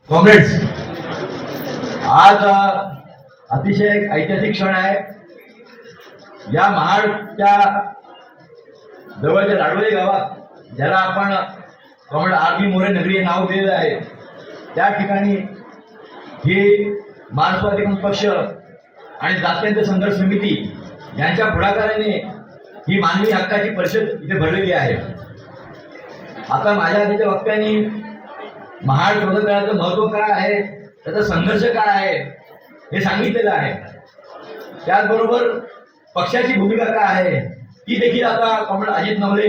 Comrades, आज अतिशय एक ऐतिहासिक क्षण आहे. या महाडच्या जवळच्या लाडवली गावात ज्याला आपण कॉम्रेड आर.बी. मोरे नगरी हे नाव दिलेलं आहे, त्या ठिकाणी ही मार्क्सवादी पक्ष आणि जातीय संघर्ष समिती यांच्या पुढाकाराने ही मानवी हक्काची परिषद इथे भरलेली आहे. आता माझ्या आधीच्या वक्त्यांनी महाड शोधकाळाचं महत्व काय आहे, त्याचा संघर्ष काय आहे हे सांगितलेलं आहे. त्याचबरोबर पक्षाची भूमिका काय आहे ती देखील आता कॉम्रेड अजित नवले,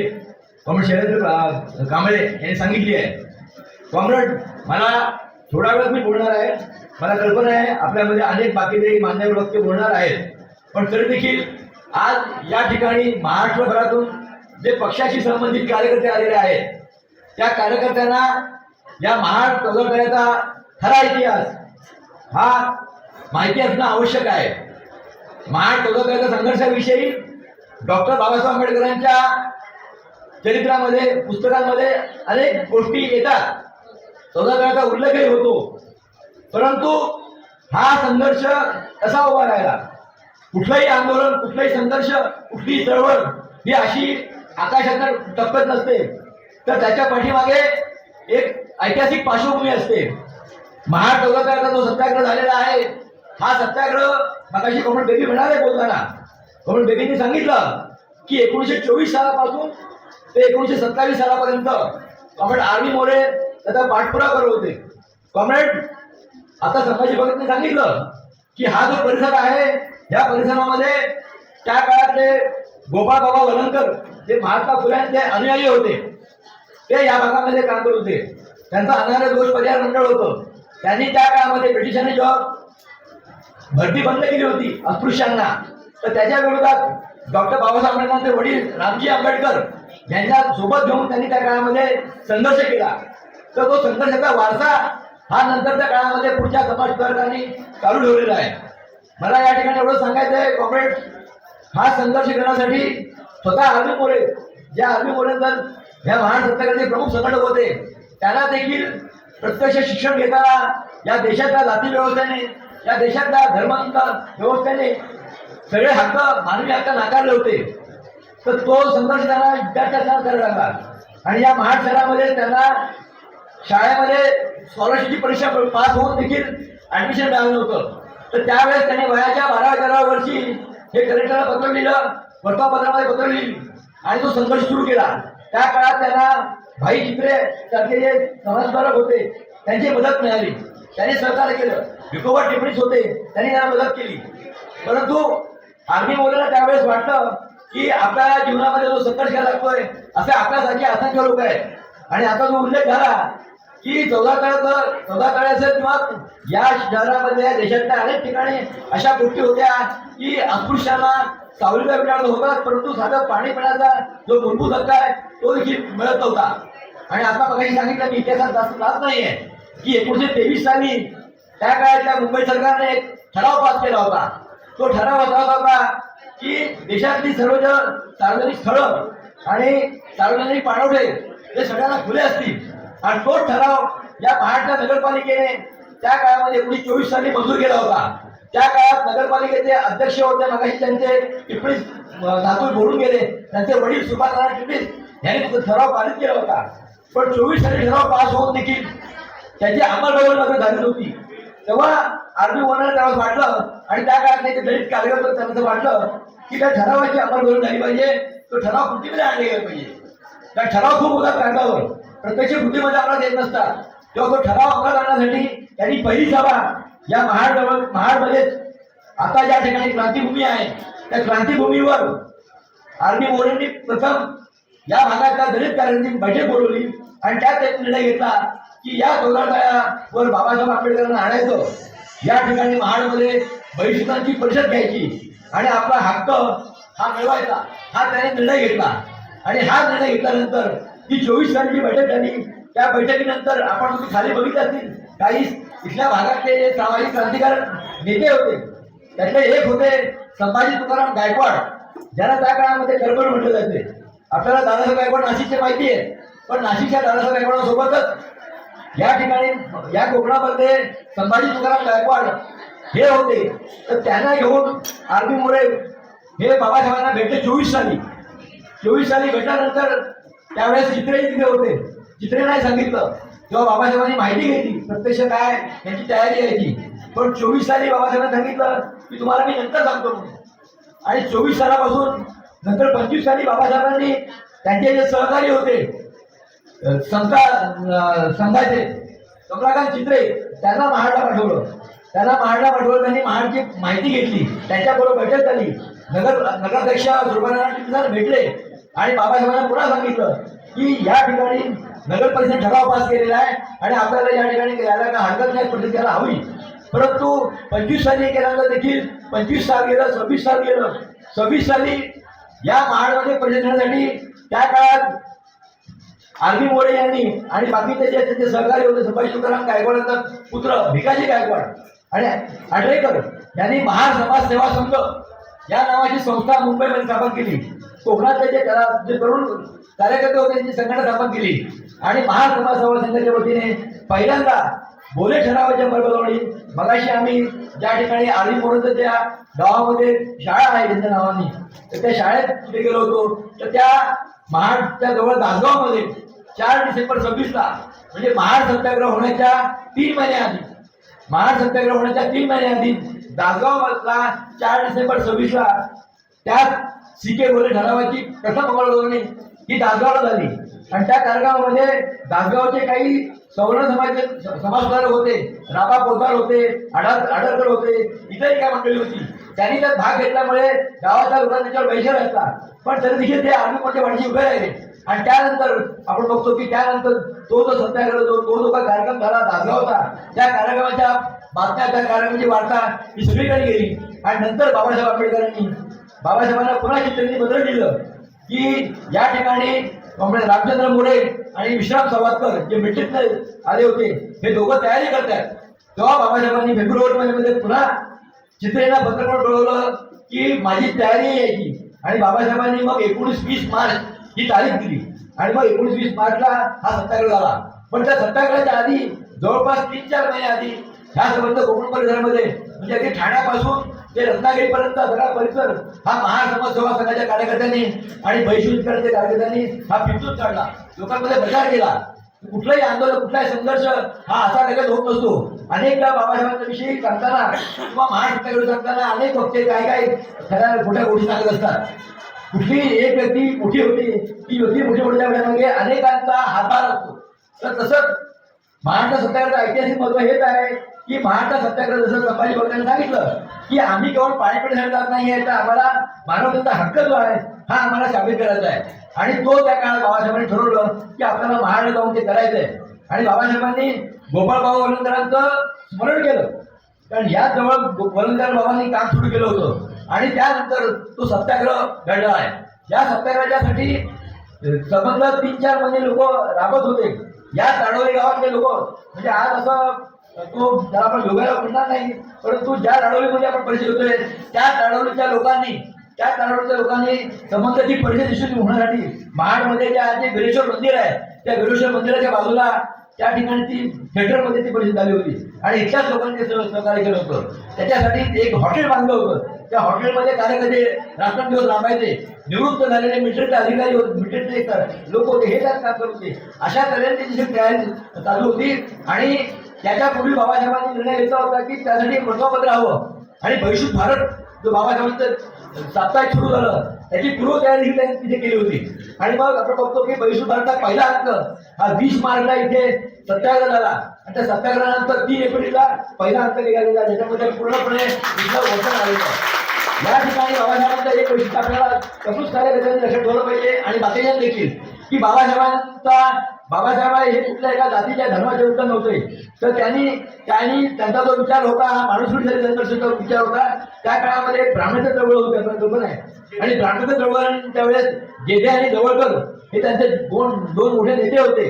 कॉम्रेड शैलेंद्र कांबळे यांनी सांगितली आहे. कॉम्रेड, मला थोडा वेळ मी बोलणार आहे. मला कल्पना आहे आपल्यामध्ये अनेक बाकीचे मान्यवर वक्ते बोलणार आहेत, पण तरी देखील आज या ठिकाणी महाराष्ट्रभरातून जे पक्षाशी संबंधित कार्यकर्ते आलेले आहेत, त्या कार्यकर्त्यांना या महाड चौदागळ्याचा खरा इतिहास हा माहिती असणं आवश्यक आहे. महाड चौदागळ्याच्या संघर्षाविषयी डॉक्टर बाबासाहेब आंबेडकरांच्या चरित्रामध्ये, पुस्तकांमध्ये अनेक गोष्टी येतात, चौदागळ्याचा उल्लेखही होतो. परंतु हा संघर्ष कसा उभा राहिला, कुठलंही आंदोलन, कुठलाही संघर्ष, कुठलीही चळवळ ही अशी आकाशात टप्पत नसते, तर त्याच्या पाठीमागे एक ऐतिहासिक पार्श्वभूमी असते. महाड चौदागळ्याचा जो सत्याग्रह झालेला आहे, हा सत्याग्रह मगाशी कॉम्रेड बेबी म्हणाले बोलताना, कॉम्रेड बेबींनी सांगितलं की 1924 सालापासून ते 1927 सालापर्यंत कॉम्रेड आर.बी. मोरे त्याचा पाठपुरावा करत होते. कॉम्रेड, आता संभाजी भगतने सांगितलं की हा जो परिसर आहे, या परिसरामध्ये त्या काळातले गोपाळ बाबा वलंकर जे महात्मा फुल्यांचे अनुयायी होते, ते या भागामध्ये काम करत होते. त्यांचा अनार्य दोष परिहार मंडळ होतं. त्यांनी त्या काळामध्ये ब्रिटिशांनी जेव्हा भरती बंद केली होती अस्पृश्यांना, तर त्याच्या विरोधात डॉक्टर बाबासाहेब आंबेडकरांचे वडील रामजी आंबेडकर यांच्या सोबत घेऊन त्यांनी त्या काळामध्ये संघर्ष केला. तर तो संघर्षाचा वारसा हा नंतरच्या काळामध्ये पुढच्या समाज सुधारकांनी चालू ठेवलेला आहे. मला या ठिकाणी एवढं सांगायचं आहे कॉम्रेड, हा संघर्ष करण्यासाठी स्वतः आर.बी. मोरे, ज्या आर.बी. मोरेंतर या महाड सत्याग्रहाचे प्रमुख संघटक होते, त्यांना देखील प्रत्यक्ष शिक्षण घेताना या देशातल्या जाती व्यवस्थेने, या देशातल्या धर्मांत व्यवस्थेने सगळे हक्क, मानवी हक्क नाकारले होते. तर तो संघर्ष त्यांना विद्यार्थ्यांना करायला लागला. आणि या महाड शहरामध्ये त्यांना शाळेमध्ये स्कॉलरशिपची परीक्षा पास होऊन देखील ऍडमिशन मिळालं नव्हतं. तर त्यावेळेस त्यांनी वयाच्या 12व्या वर्षी हे कलेक्टरला पत्र लिहिलं, वर्तमानपत्रामध्ये पत्र लिहिली आणि तो संघर्ष सुरू केला. त्या काळात त्यांना भाई चित्रे सारखे जे समाजसुधारक होते त्यांची मदत मिळाली, त्यांनी सहकार्य केलं. विकोबा टिपणीस होते, त्यांनी त्यांना मदत केली. परंतु आर.बी. मोरेला त्यावेळेस वाटलं की आपल्या जीवनामध्ये जो संघर्ष करायला लागतोय, असे आपल्यासारखे असंख्य लोक आहेत. आणि आता जो उल्लेख झाला की चौदागळ्याचं किंवा या शहरामध्ये, या देशातल्या अनेक ठिकाणी अशा गोष्टी होत्या की अस्पृश्यांना सावलीला मिळालं होतात, परंतु साधं पाणी पिण्याचा जो मूलभूत हक्क आहे तो देखील मिळत नव्हता. आणि आता मगाशी सांगितलं मी इतिहासात जात नाहीये की 1923 साली त्या काळातल्या मुंबई सरकारने एक ठराव पास केला होता. तो ठराव असा होता की देशातली सर्व सार्वजनिक स्थळं आणि सार्वजनिक पाणवठे हे सगळ्यांना खुले असतील. आणि तो ठराव या महाडच्या नगरपालिकेने त्या काळामध्ये 1924 साली मंजूर केला होता. त्या काळात नगरपालिकेचे अध्यक्ष होते, मगाशी त्यांचे टिपणीस नातू बोलून गेले, त्यांचे वडील सुभाषनारायण टिपणीस यांनी तो ठराव पारित केला होता. पण 24 साली ठराव पास होऊन देखील त्याची अंमलबजावणी झाली नव्हती. तेव्हा आर.बी. मोरेला त्यावेळेस वाटलं, आणि त्या काळात ते दलित कार्यकर्ते त्यांना वाटलं की त्या ठरावाची अंमलबजावणी झाली पाहिजे, तो ठराव कृतीमध्ये आणले गेला पाहिजे. त्या ठराव खूप होता कागदावर, प्रत्यक्ष कृतीमध्ये अंमलात येत नसतात. तेव्हा तो ठराव अंमलात आणण्यासाठी त्यांनी पहिली सभा या महाडमध्येच, आता ज्या ठिकाणी क्रांतीभूमी आहे त्या क्रांतीभूमीवर आर.बी. मोरेंनी प्रथम या भागातल्या दलित कार्याची बैठक बोलवली आणि त्यात एक निर्णय घेतला की या चौदागळ्यावर बाबासाहेब आंबेडकरांना आणायचं, या ठिकाणी महाडमध्ये बहिष्कृतांची परिषद घ्यायची आणि आपला हक्क हा मिळवायचा, हा त्याने निर्णय घेतला. आणि हा निर्णय घेतल्यानंतर जी 24 सालीची बैठक झाली, त्या बैठकीनंतर आपण तुम्ही खाली बघितलं असतील, काही इथल्या भागातले जे सामाजिक क्रांतिकारक नेते होते, त्यातले एक होते संभाजी तुकाराम गायकवाड, ज्यांना त्या काळामध्ये करबड म्हटलं जाते. आपल्याला दादासाहेब गायकवाड नाशिकचे माहिती आहे, पण नाशिकच्या दादासाहेब गायकवाडांसोबतच या ठिकाणी या कोकणामध्ये संभाजी तुकाराम गायकवाड हे होते, तर त्यांना घेऊन आर बी मोरे हे बाबासाहेबांना भेटले 24 साली भेटल्यानंतर त्यावेळेस चित्रे तिथे होते. चित्रे नाही सांगितलं तेव्हा बाबासाहेबांनी माहिती घेतली प्रत्यक्ष काय यांची तयारी यायची. पण 24 साली बाबासाहेबांनी सांगितलं की तुम्हाला मी नंतर सांगतो म्हणून. आणि 24 सालापासून नंतर 25 साली बाबासाहेबांनी त्यांचे जे सहकारी होते संघाचे कमलाकांत चित्रे त्यांना महाडला पाठवलं. त्यांनी महाडची माहिती घेतली, त्यांच्याबरोबर बैठक झाली. नगराध्यक्ष सुरभारायणा भेटले आणि बाबासाहेबांना पुन्हा सांगितलं की या ठिकाणी नगर परिषद ठराव पास केलेला आहे आणि आपल्याला या ठिकाणी यायला का हरकत नाही, परिषद घ्यायला हवी. परंतु 25 साली केल्यानंतर देखील 25 साल गेलं, 26 साल गेलं. 26 साली या महाडमध्ये परिषद घेण्यासाठी त्या काळात आर बी मोरे यांनी आणि बाकीचे जे त्यांचे सहकारी होते संभाजी तुकाराम गायकवाडांचा पुत्र भिकाजी गायकवाड आणि आडरेकर यांनी महार समाज सेवा संघ या नावाची संस्था मुंबईमध्ये स्थापन केली. कोकणातले जे तरुण कार्यकर्ते होते त्यांची संघटना स्थापन केली आणि महार समाज सेवा संघाच्या वतीने पहिल्यांदा बोले ठरावाच्या अंमलबजावणी मगाशी आम्ही ज्या ठिकाणी आर बी मोरेच्या ज्या गावामध्ये शाळा आहे त्यांच्या नावाने, तर त्या शाळेत तिथे गेलो होतो. तर त्या महाडच्या जवळ दासगावमध्ये 4 डिसेंबर 26ला म्हणजे महाड सत्याग्रह होण्याच्या 3 महिन्याआधी दासगावला 4 डिसेंबर 26ला त्याच सीके बोले ठरावाची प्रथम अंमलबजावणी ही दासगावला झाली. आणि त्या कार्यक्रमामध्ये दासगावचे काही सवर्ण समाजसुधारक होते, राबा पोद्दार होते, आडरकर होते, इतरही काय मंडळी होती. त्यांनी त्यात भाग घेतल्यामुळे गावाच्या लोकांना त्याच्यावर वैशर असला, पण तरी देखील ते आर्मी मोठे वाढीशी उभे राहिले. आणि त्यानंतर आपण बघतो की त्यानंतर तो जो सत्याग्रह तो जो काही कार्यक्रम झाला दासगावचा, त्या कार्यक्रमाच्या बातम्या, त्या कार्यक्रमाची वार्ता ही सगळीकडे गेली. आणि नंतर बाबासाहेब आंबेडकरांनी बाबासाहेबांना पुन्हा चित्रेंनी पत्र दिलं की या ठिकाणी रामचंद्र मोरे आणि विश्राम सावरकर जे मिलिटरीत आले होते हे दोघं तयारी करतात. तेव्हा बाबासाहेबांनी फेब्रुवारी महिन्यामध्ये पुन्हा चित्रेंना पत्र करून कळवलं की माझी तयारी यायची. आणि बाबासाहेबांनी मग 19-20 मार्च ही तारीख दिली आणि मग 19-20 मार्चला हा सत्याग्रह झाला. पण त्या सत्याग्रहाच्या आधी जवळपास 3-4 महिने आधी ह्या संबंध कोकण परिसरामध्ये म्हणजे अगदी ठाण्यापासून ते रत्नागिरीपर्यंत सगळा परिसर हा महार समाज सेवा संघाच्या कार्यकर्त्यांनी आणि बहिष्कृतकरांच्या कार्यकर्त्यांनी हा पिंजून काढला, लोकांमध्ये प्रचार केला. कुठलाही आंदोलन, कुठलाही संघर्ष हा असा लगेच होत नसतो. अनेकदा बाबासाहेबांच्या विषयी सांगताना किंवा महार सत्याग्रह सांगताना अनेक वक्ते काय खऱ्या खोट्या गोष्टी सांगत असतात. कुठली एक व्यक्ती मोठी होती, ती व्यक्ती मोठ्या वेळामागे अनेकांचा हातभार असतो. तर तसंच महाडच्या सत्याग्रहाचं ऐतिहासिक महत्व हेच आहे की महाडचा सत्याग्रह जसं संभाजी भक्तांनी सांगितलं की आम्ही केवळ पाणीपिण्यासाठी जात नाही आहे, तर आम्हाला मानवतेचा हक्क जो आहे हा आम्हाला साबित करायचा आहे. आणि तो त्या काळात बाबासाहेबांनी ठरवलं की आपल्याला महाडला जाऊन ते करायचं आहे. आणि बाबासाहेबांनी गोपाळबाबा वलंदरांचं स्मरण केलं, कारण याच जवळ वलंदर बाबांनी काम सुरू केलं होतं. आणि त्यानंतर तो सत्याग्रह घडला आहे. या सत्याग्रहासाठी समजलं 3-4 महिने लोक राबत होते. या ताडोली गावातले लोक म्हणजे आज असं तो त्याला आपण योगाला म्हणणार नाही, परंतु ज्या ताडोलीमध्ये आपण परिचय होतोय त्या ताडोलीच्या लोकांनी संबंधाची परिषद यशस्वी होण्यासाठी महाडमध्ये जे बिरेश्वर मंदिर आहे त्या बिरेश्वर मंदिराच्या बाजूला त्या ठिकाणी ती थिएटरमध्ये ती परिषद झाली होती आणि इतक्याच लोकांनी सहकार्य केलं होतं. त्याच्यासाठी एक हॉटेल बांधलं होतं. त्या हॉटेलमध्ये कार्यकर्ते रात्रंदिवस राबायचे. निवृत्त झालेले मिलिटरीचे अधिकारी होते, मिलिटरीचे लोक होते, हे त्यात काम करत होते. अशा तऱ्हेने त्याची तयारी चालू होती. आणि त्याच्यापूर्वी बाबासाहेबांनी निर्णय घेतला होता की त्यासाठी एक प्रश्नपत्र हवं. आणि भविष्य भारत जो बाबासाहेबांचं साप्ताहिक सुरू झालं त्याची पूर्वतयारी त्यांनी तिथे केली होती. आणि मग आपण बघतो की भविष्य भारताचा पहिला अंक हा 20 मार्चला इथे सत्याग्रह झाला. आणि त्या सत्याग्रहानंतर 3 एप्रिलला पहिला अंक निघालेला, ज्याच्यामध्ये पूर्णपणे इथलं वचन आलेलं. या ठिकाणी बाबासाहेबांचं एक वैशिष्ट्य आपल्याला कसूच कार्यकर्त्यांनी लक्षात ठेवलं पाहिजे आणि बाकीच्यांनी देखील की बाबासाहेब हे कुठल्या एका जातीच्या धर्माचे विरुद्ध नव्हते. तर त्यांचा जो विचार होता हा माणुसकीसाठी संघर्षाचा विचार होता. त्या काळामध्ये ब्राह्मणाचं चळवळ होते, आपल्याला कल्पना आहे. आणि ब्राह्मणाचं चळवळ त्यावेळेस जेधे आणि जवळकर हे त्यांचे दोन मोठे नेते होते.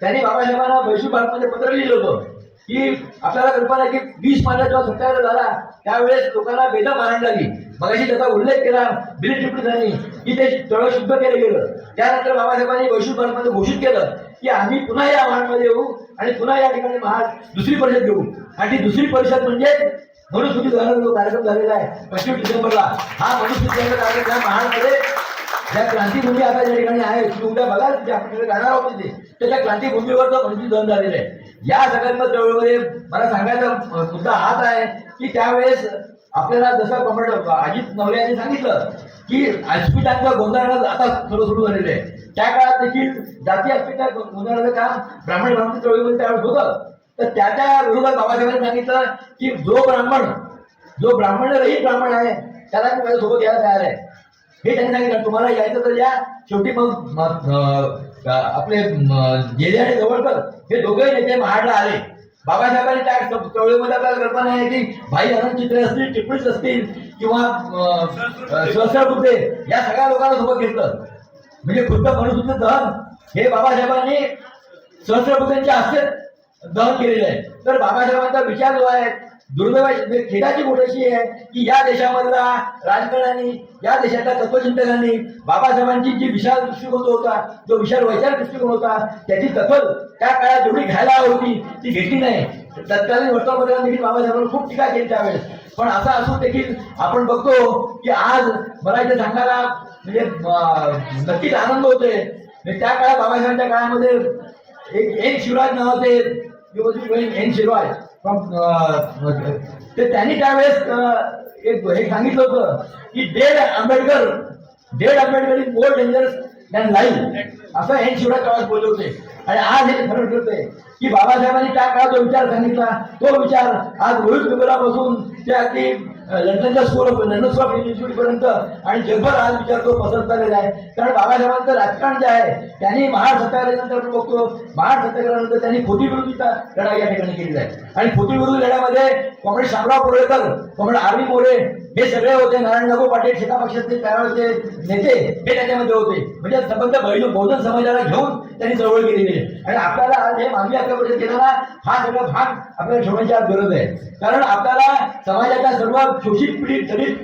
त्यांनी बाबासाहेबांना वैश्विक भारतमध्ये पत्र लिहिलं होतं की आपल्याला कल्पना आहे की 20 मार्चला जेव्हा सत्याग्रह झाला त्यावेळेस लोकांना बेदम आनंद झाली. मगाशी त्याचा उल्लेख केला मिलिटरीपीठांनी की ते तळ शुद्ध केलं गेलं. त्यानंतर बाबासाहेबांनी वैश्विक भारतमध्ये घोषित केलं की आम्ही पुन्हा या महाडमध्ये येऊ आणि पुन्हा या ठिकाणी दुसरी परिषद घेऊ. आणि ती दुसरी परिषद म्हणजे मनुस्मृती दहनाचा जो कार्यक्रम झालेला आहे 25 डिसेंबरला, हा मनुस्मृती दहन कार्यक्रम या महाडमध्ये ज्या क्रांतीभूमी आता ज्या ठिकाणी आहे तुम्ही उद्या बघाल तिथे आपल्याकडे जाणार आहोत तिथे, तर त्या क्रांतीभूमीवर तो मनुस्मृती दहन झालेलं आहे. या सगळ्यांना चळवळीमध्ये मला सांगायचा मुद्दा हाच आहे की त्यावेळेस आपल्याला जसं कॉम्रेड अजित नवले यांनी सांगितलं की अस्मितांचं गोंधळ आता सुरू झालेलं आहे, त्या काळात देखील जाती अस्मिता गोंधळाचं काम ब्राह्मण चळवळीमध्ये त्यावेळेस होतं. तर त्या विरोधात बाबासाहेबांनी सांगितलं की जो ब्राह्मण रहित ब्राह्मण आहे त्याला मी माझ्यासोबत यायला तयार आहे, हे त्यांनी सांगितलं. तुम्हाला यायचं तर या. शेवटी मग आपले जेजे आणि जवळकर हे दोघेही नेते महाडला आले. बाबासाहेबांनी त्या चळवळीमध्ये आपल्याला कल्पना आहे की भाई अनंत चित्रे असतील, टिप्पणीस असतील किंवा सहस्र बुद्धे या सगळ्या लोकांना सोबत घेतलं. म्हणजे खुद्द मनुस्मृती दहन हे बाबासाहेबांनी सहस्र बुद्धेंच्या हस्ते दहन केलेलं आहे. तर बाबासाहेबांचा विचार जो आहे दुर्दैव खेदाची गोष्ट अशी आहे की या देशामधला राजकारण्यांनी, या देशातल्या तत्वचिंतकांनी बाबासाहेबांची जी विशाल दृष्टिकोन होता, जो विशाल वैचारिक दृष्टिकोन होता, त्याची दखल त्या काळात जेवढी घ्यायला हवी होती ती घेतली नाही. तत्कालीन वर्तमानपत्रांनी देखील बाबासाहेबांनी खूप टीका केली त्यावेळेस. पण असं असून देखील आपण बघतो की आज मला इथे सांगायला म्हणजे नक्कीच आनंद होतोय. त्या काळात बाबासाहेबांच्या काळामध्ये एक एन शिवराज नावाचे एन शिवराज ते त्यांनी त्यावेळेस एक सांगितलं होतं की dead Ambedkar is more dangerous than life, असं एन शिवराज काळात बोलले होते. आणि आज हे खरं ठरतंय की बाबासाहेबांनी त्या काळात जो विचार सांगितला तो विचार आज रोहित विभागापासून ते अगदी लंडन स्कूल ऑफ इन्स्टिट्यूट पर्यंत आणि जगभर आज विचार तो पसरत झालेला आहे. कारण बाबासाहेबांचं राजकारण जे आहे त्यांनी महाड सत्याग्रहानंतर आपण बघतो, महाड सत्याग्रहानंतर त्यांनी खोटी विरोधीचा लढा या ठिकाणी केलेला आहे. आणि खोटी विरोधी लढ्यामध्ये comrade Shamrao Korekar, comrade RV. More हे सगळे होते, नारायण नागो पाटील शेका पक्षाचे त्यावेळेचे नेते हे त्याच्यामध्ये होते. म्हणजे संबंध बहुजन समाजाला घेऊन त्यांनी चळवळ केलेली आहे. आणि आपल्याला आज हे मागणी आपल्या परिषद घेताना हा सगळा भाग आपल्याला ठेवण्याची आज गरज आहे. कारण आपल्याला समाजाच्या सर्व शोषित पीडित दलित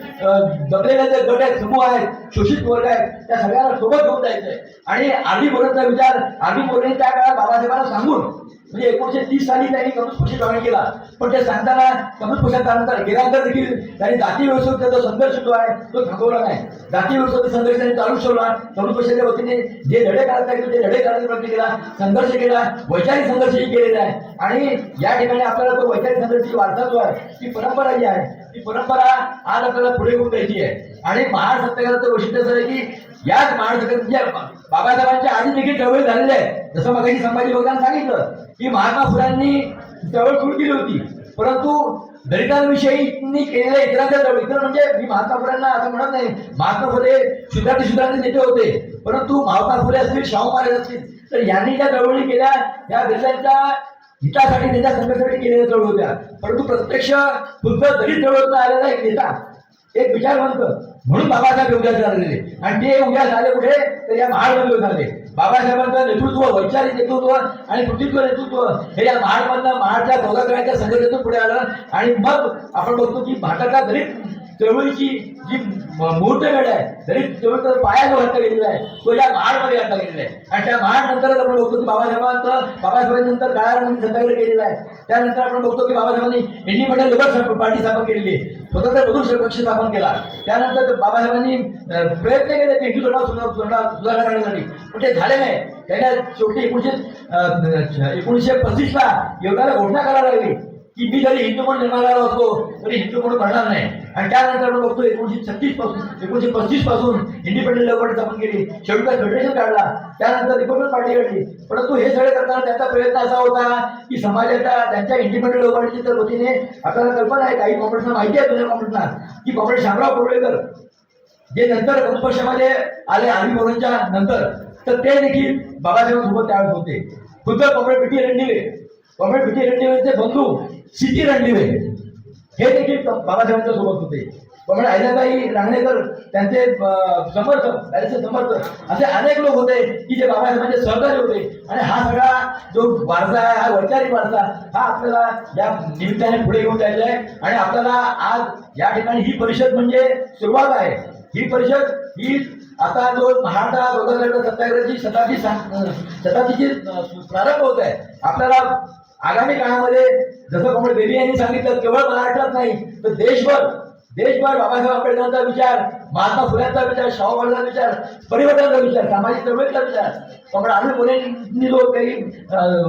दबलेले जे गट आहेत, समूह आहेत, शोषित वर्ग आहेत, त्या सगळ्यांना सोबत घेऊन जायचंय. आणि आर.व्ही. मोरेंचा विचार आर.व्ही. मोरेंनी त्या काळात बाबासाहेबांना सांगून म्हणजे 1930 साली त्यांनी कम्युनिस्ट पक्ष जॉईन केला. पण ते सांगताना कम्युनिस्ट पक्षानंतर गेल्यानंतर देखील त्यांनी जाती व्यवस्थेचा जो संघर्ष जो आहे तो थांबवला नाही. जाती व्यवस्थेचा संघर्ष त्यांनी चालू ठेवला. कम्युनिस्ट पक्षाच्या वतीने जे लढे करता येतील ते लढे करण्याचा प्रयत्न केला, संघर्ष केला, वैचारिक संघर्षही केलेला आहे. आणि या ठिकाणी आपल्याला तो वैचारिक संघर्षाची वारसा जो आहे, ती परंपरा जी आहे, ती परंपरा आज आपल्याला पुढे घेऊन द्यायची आहे. आणि महाड सत्याग्रहाचं वैशिष्ट्य असं आहे की याच महाड सत्याग्रह बाबासाहेबांच्या आधी देखील चळवळी झालेली आहे. जसं मगाशी संभाजी भगतांनी सांगितलं की महात्मा फुल्यांनी चळवळ सुरू केली होती, परंतु दलितांविषयी केलेल्या इतरांच्या चळवळी, इतर म्हणजे मी महात्मा फुल्यांना असं म्हणत नाही, महात्मा फुले शुद्रांचे नेते होते, परंतु महात्मा फुले असतील, शाहू महाराज असतील, तर यांनी ज्या चळवळी केल्या या दलितांच्या हितासाठी, त्यांच्या संघर्षासाठी केलेल्या चळवळ होत्या. परंतु प्रत्यक्ष खुद्द दलित चळवळीतून आलेला एक नेता, एक विचारवंत म्हणून बाबासाहेब उद्या झालेले. आणि ते उद्या झाले कुठे तर या महाडमध्ये झाले. बाबासाहेबांचं नेतृत्व, वैचारिक नेतृत्व आणि कृतित्व नेतृत्व हे या महाडमधनं, महाडच्या चौदाग्रहाच्या संघटनेतून पुढे आलं. आणि मग आपण बघतो की भारताच्या दलित चळवळीची जी मुहूर्तमेढ आहे, दलित चळवळीचा पाया जो घातला गेलेला आहे तो या महाडमध्ये घातला गेलेला आहे. आणि त्या महाडनंतरच आपण बघतो की बाबासाहेबांनंतर काळारामांनी सत्याग्रह केलेला आहे. त्यानंतर आपण बघतो की बाबासाहेबांनी इंडिपेंडंट लेबर पार्टी स्थापन केलेली आहे, स्वतंत्र मजूर पक्ष स्थापन केला. त्यानंतर बाबासाहेबांनी प्रयत्न केले ते हिंदू सुधारणा करण्यासाठी, पण ते झाले नाही. त्यांना शेवटी 1935ला एवढ्याला घोषणा करायला लागली की मी जरी हिंदू म्हणून जन्माला असतो तरी हिंदू म्हणून म्हणणार नाही. आणि त्यानंतर आपण बघतो 1935 पासून इंडिपेंडंट लेबर पार्टी स्थापन केली, शेवटी फेडरेशन काढला, त्यानंतर रिपब्लिकन पार्टी काढली. परंतु हे सगळे करताना त्यांचा प्रयत्न असा होता की समाजाच्या त्यांच्या इंडिपेंडंट लेबर पार्टीच्या वतीने आपल्याला कल्पना आहे, काही कॉम्रेड्सना माहिती आहे, तुझ्या कॉम्रेड्सना, की कॉम्रेड शामराव कोरेकर जे नंतर कम्युनिस्ट पक्षामध्ये आले आर.व्ही. मोरेंच्या नंतर, तर ते देखील बाबासाहेबांसोबत त्यावेळेस होते. खुद्द कॉम्रेड पी.टी. रणदिवेचे बंधू सी.टी. रणदिवे हे देखील बाबासाहेबांच्या सोबत होते. कॉम्रेड अहिल्याताई रांगणेकर त्यांचे समर्थक असे अनेक लोक होते की जे बाबासाहेबांचे सहकारी होते. आणि हा सगळा जो वारसा आहे, हा वैचारिक वारसा, हा आपल्याला या निमित्ताने पुढे घेऊन जायचा आहे. आणि आपल्याला आज या ठिकाणी ही परिषद म्हणजे सुरुवात आहे. ही परिषद ही आता जो महाराष्ट्र स्वतंत्र सत्याग्रहाची शताब्दीची प्रारंभ होत आहे. आपल्याला आगामी काळामध्ये जसं कॉम्रेड बेबी यांनी सांगितलं, केवळ महाराष्ट्रात नाही तर देशभर बाबासाहेब आंबेडकरांचा विचार, महात्मा फुल्यांचा विचार, शाहू महाराजांचा विचार, परिवर्तनाचा विचार, सामाजिक चळवळीचा विचार, कॉम्रेड आर्मी मोरेंनी जो काही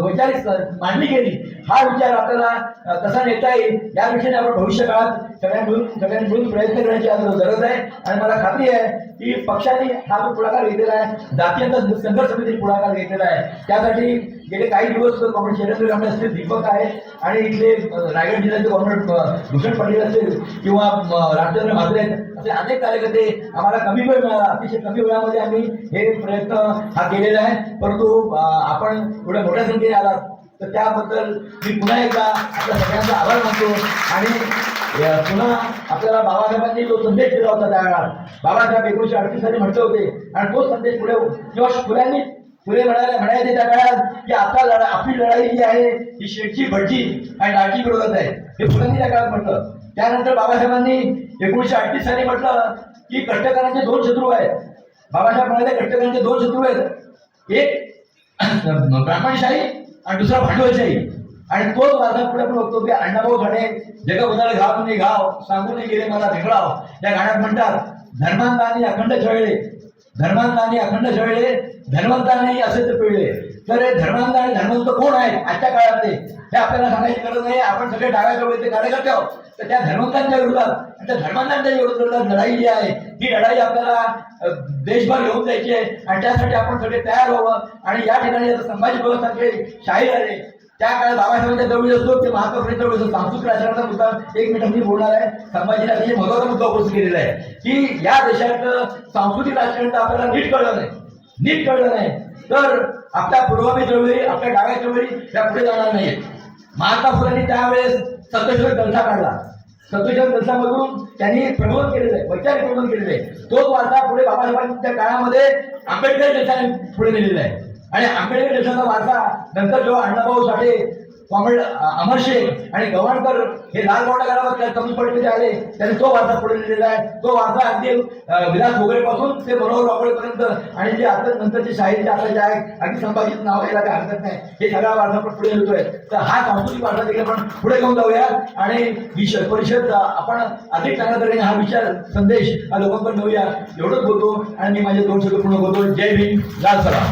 वैचारिक मांडणी केली, हा विचार आपल्याला कसा नेता येईल या विषयाने आपण भविष्य काळात सगळ्यांनी मिळून प्रयत्न करण्याची आज गरज आहे. आणि मला खात्री आहे की पक्षाने हा जो पुढाकार घेतलेला आहे, जातीयांचा संघर्ष समितीने पुढाकार घेतलेला आहे, त्यासाठी गेले काही दिवस कॉम्रेड शैलेंद्र कांबळे असतील, दीपक आहे, आणि इथले रायगड जिल्ह्याचे कॉम्रेड भूषण पाटील असतील किंवा रामचंद्र म्हात्रे असे अनेक कार्यकर्ते, आम्हाला कमी वेळ मिळाला, अतिशय कमी वेळामध्ये आम्ही हे प्रयत्न हा केलेला आहे. परंतु आपण एवढ्या मोठ्या संख्येने आलात तर त्याबद्दल मी पुन्हा एकदा आपल्या सगळ्यांचा आभार मानतो. आणि पुन्हा आपल्याला बाबासाहेबांनी जो संदेश दिला होता त्यावेळेला, बाबासाहेब 1938 साली म्हटले होते, आणि तो संदेश पुढे किंवा पुढे म्हणायचे त्या काळात की आता आपली लढाई जी आहे ही शेठची भटजी आणि डाळची विरोधात आहे, हे फुलांनी त्या काळात म्हटलं. त्यानंतर बाबासाहेबांनी 1938 साली म्हटलं की कष्टकऱ्यांचे दोन शत्रू आहेत. बाबासाहेब म्हणाले कष्टकऱ्यांचे दोन शत्रू आहेत, एक ब्राह्मणशाही आणि दुसरा भांडवलशाही. आणि तोच वारसा पुढे पण बघतो की अण्णाभाऊ साठे जगबदल घाव तुम्ही घाव सांगून गेले मला भेगळाव या गाण्यात म्हणतात, धर्मांतानी अखंड छळले, धर्मांतानी अखंड छळले, धर्मंताने असे ते पिळले. तर हे धर्मांत आणि धर्मंत कोण आहे आजच्या काळातले हे आपल्याला सांगायची गरज नाही. आपण सगळे डाव्या चळवळीचे कार्यकर्ते आहोत. तर त्या धर्मंतांच्या विरोधात आणि त्या धर्मांतांच्या विरोधात लढाई जी आहे ही लढाई आपल्याला देशभर घेऊन जायची आहे. आणि त्यासाठी आपण सगळे तयार व्हावं. आणि या ठिकाणी आता संभाजी व्यवस्थांचे शाहीर आले, त्या काळात बाबासाहेबांच्या जवळ असतो ते महात्मा फुलेंच्या जवळ असतो. सांस्कृतिक राजकारणाचा मुद्दा 1 मिनिट मी बोलणार आहे. संभाजीने अतिशय महत्वाचा मुद्दा उपस्थित केलेला आहे की या देशातलं सांस्कृतिक राजकारण आपल्याला नीट कळलं नाही तर आपल्या पूर्वामी चळवळी, आपल्या डाव्या चळवळी त्या पुढे जाणार नाहीत. महात्मा फुलेंनी त्यावेळेस सत्तेश्वर जलसा काढला. सत्तेश्वर जलसामधून त्यांनी प्रबोधन केलेलं आहे, वैचारिक प्रबोधन केलेलं आहे. तोच वारसा पुढे बाबासाहेबांच्या काळामध्ये आंबेडकर जलसाने पुढे नेलेला आहे. आणि आंबेडकर जलसाचा वारसा नंतर जेव्हा अण्णाभाऊ साठे, कॉम्रेड अमर शेख आणि गव्हाणकर हे लाल गोंडा गावात कमी पडलेले आले, त्यांनी तो वारसा पुढे नेलेला आहे. तो वारसा अगदी विलास भोगळेपासून ते मनोहर वाकळेपर्यंत आणि जे आता नंतरचे शाहीर जे आता जे आहेत अगदी संभाजीचं नाव घ्यायला काही हरकत नाही, हे सगळा वारसा पण पुढे नेतोय. तर हा सांस्कृतिक वारसा देखील आपण पुढे घेऊन जाऊया. आणि ही परिषद आपण अधिक चांगल्या तऱ्हेने हा विचार संदेश हा लोकांपर्यंत नेऊया एवढंच बोलतो. आणि मी माझे 2 शब्द पूर्ण बोलतो. जय भीम, लाल सलाम.